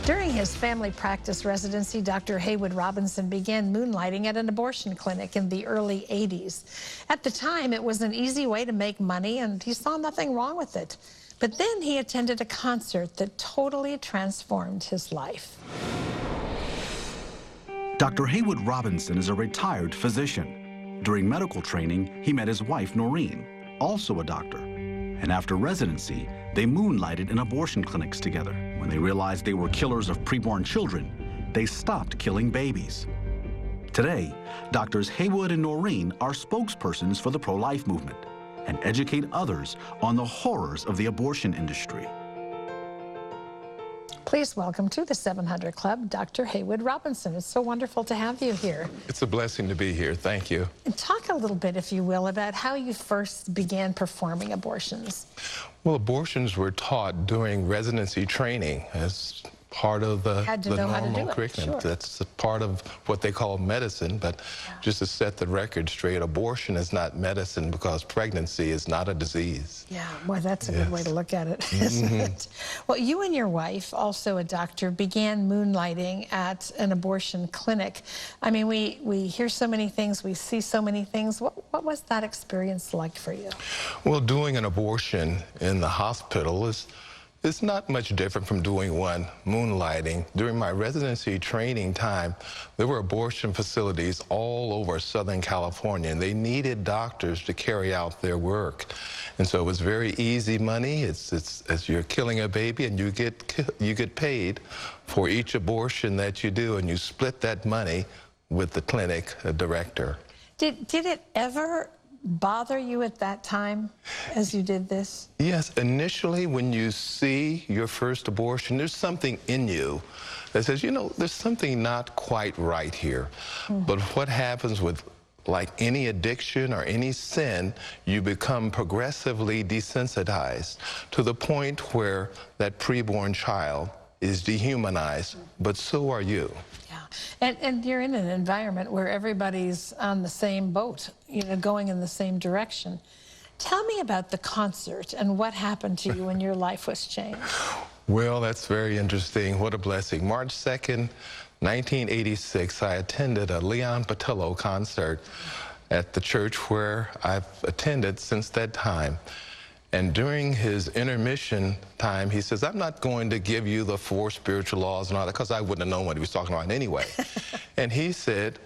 During his family practice residency, Dr. Haywood Robinson began moonlighting at an abortion clinic in the early 80s. At the time, it was an easy way to make money, and he saw nothing wrong with it. But then he attended a concert that totally transformed his life. Dr. Haywood Robinson is a retired physician. During medical training, he met his wife, Noreen, also a doctor. And after residency, they moonlighted in abortion clinics together. When they realized they were killers of preborn children, they stopped killing babies. Today, Doctors Haywood and Noreen are spokespersons for the pro-life movement and educate others on the horrors of the abortion industry. Please welcome to the 700 Club, Dr. Haywood Robinson. It's so wonderful to have you here. It's a blessing to be here. Thank you. And talk a little bit, if you will, about how you first began performing abortions. Well, abortions were taught during residency training as part of the normal curriculum. Sure. That's a part of what they call medicine, but just to set the record straight, abortion is not medicine because pregnancy is not a disease. Yeah, boy, that's a good way to look at it, isn't it? Well, you and your wife, also a doctor, began moonlighting at an abortion clinic. I mean, we hear so many things, we see so many things. What was that experience like for you? Well, doing an abortion in the hospital it's not much different from doing one moonlighting. During my residency training time, there were abortion facilities all over Southern California, and they needed doctors to carry out their work. And so it was very easy money. It's as you're killing a baby, and you get paid for each abortion that you do, and you split that money with the clinic director. Did it ever bother you at that time as you did this? Yes, initially when you see your first abortion, there's something in you that says, you know, there's something not quite right here. But what happens with like any addiction or any sin, you become progressively desensitized to the point where that preborn child is dehumanized, but so are you. And you're in an environment where everybody's on the same boat, you know, going in the same direction. Tell me about the concert and what happened to you when your life was changed. Well, that's very interesting. What a blessing. March 2nd, 1986, I attended a Leon Patillo concert at the church where I've attended since that time. And during his intermission time, he says, I'm not going to give you the 4 spiritual laws and all that, because I wouldn't have known what he was talking about anyway. And he said,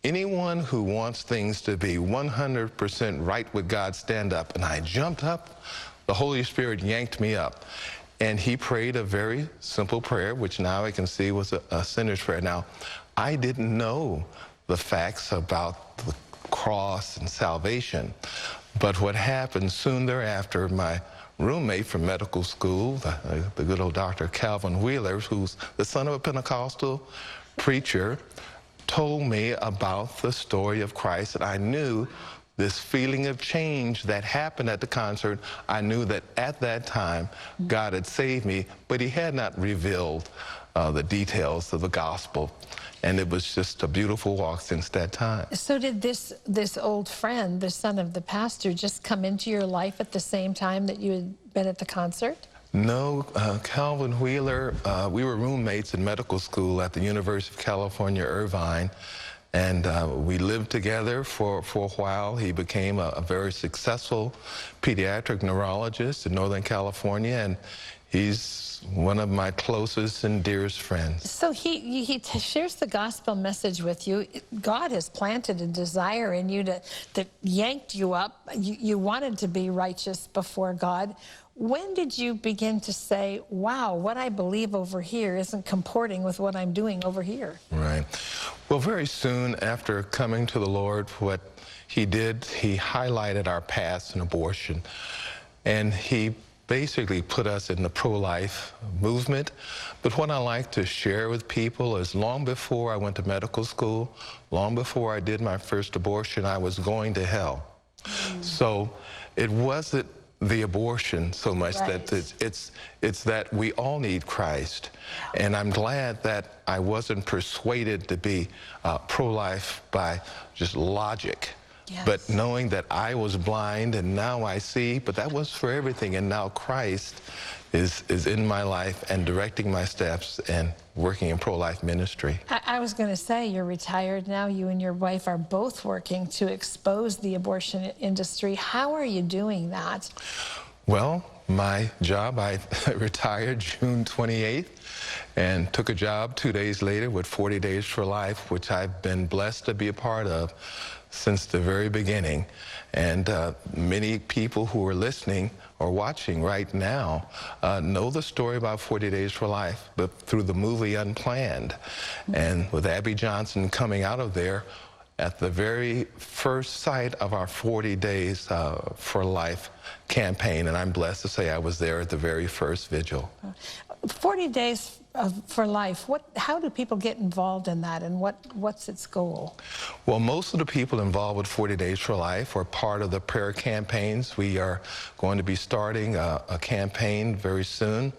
anyone who wants things to be 100% right with God, stand up. And I jumped up. The Holy Spirit yanked me up. And he prayed a very simple prayer, which now I can see was a sinner's prayer. Now, I didn't know the facts about the cross and salvation. But what happened soon thereafter, my roommate from medical school, the good old Dr. Calvin Wheeler, who's the son of a Pentecostal preacher, told me about the story of Christ, and I knew this feeling of change that happened at the concert. I knew that at that time, God had saved me, but he had not revealed the details of the gospel. And it was just a beautiful walk since that time. So did this old friend, the son of the pastor, just come into your life at the same time that you had been at the concert? No, Calvin Wheeler, we were roommates in medical school at the University of California, Irvine. And we lived together for a while. He became a very successful pediatric neurologist in Northern California, and he's one of my closest and dearest friends. So he shares the gospel message with you. God has planted a desire in you that yanked you up. You wanted to be righteous before God. When did you begin to say, wow, what I believe over here isn't comporting with what I'm doing over here? Right. Well, very soon after coming to the Lord, what he did, he highlighted our past in abortion. And he basically put us in the pro-life movement. But what I like to share with people is long before I went to medical school, long before I did my first abortion, I was going to hell. So it wasn't the abortion so much that it's that we all need Christ. And I'm glad that I wasn't persuaded to be pro-life by just logic. Yes. But knowing that I was blind and now I see, but that was for everything. And now Christ is in my life and directing my steps and working in pro-life ministry. I was going to say, you're retired now. You and your wife are both working to expose the abortion industry. How are you doing that? Well, my job, I retired June 28th and took a job 2 days later with 40 Days for Life, which I've been blessed to be a part of since the very beginning. And many people who are listening or watching right now know the story about 40 Days for Life, but through the movie Unplanned. And with Abby Johnson coming out of there at the very first site of our 40 Days for Life campaign, and I'm blessed to say I was there at the very first vigil. 40 Days for Life, how do people get involved in that, and what's its goal? Well, most of the people involved with 40 Days for Life are part of the prayer campaigns. We are going to be starting a campaign very soon,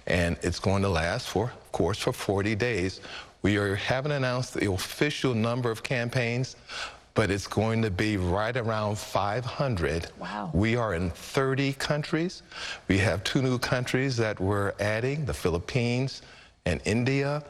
and it's going to last of course, for 40 days. We haven't announced the official number of campaigns, but it's going to be right around 500. Wow. We are in 30 countries. We have 2 new countries that we're adding, the Philippines and India.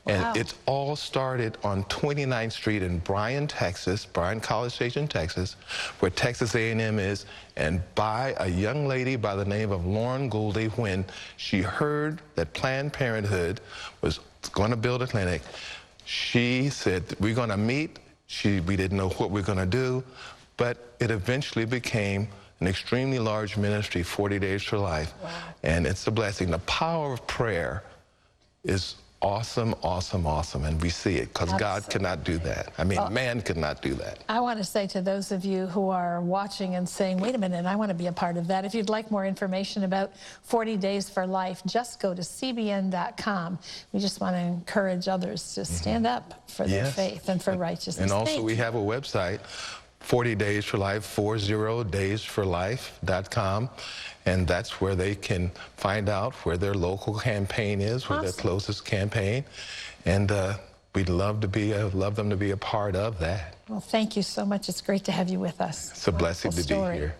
And Wow. it's all started on 29th Street in Bryan, Texas, Bryan College Station, Texas, where Texas A&M is, and by a young lady by the name of Lauren Gouldy. When she heard that Planned Parenthood was going to build a clinic, she said, we're going to meet. We didn't know what we were going to do, but it eventually became an extremely large ministry, 40 Days for Life. Wow. And it's a blessing. The power of prayer is awesome, awesome, awesome, and we see it because God cannot do that. I mean, man could not do that. I want to say to those of you who are watching and saying, wait a minute, I want to be a part of that. If you'd like more information about 40 Days for Life, just go to cbn.com. We just want to encourage others to stand up for their faith and for righteousness. And also Thank we you. have a website, 40 Days for Life, 40daysforlife.com. And that's where they can find out where their local campaign is, where their closest campaign. And we'd love them to be a part of that. Well, thank you so much. It's great to have you with us. It's a blessing to be Story. here.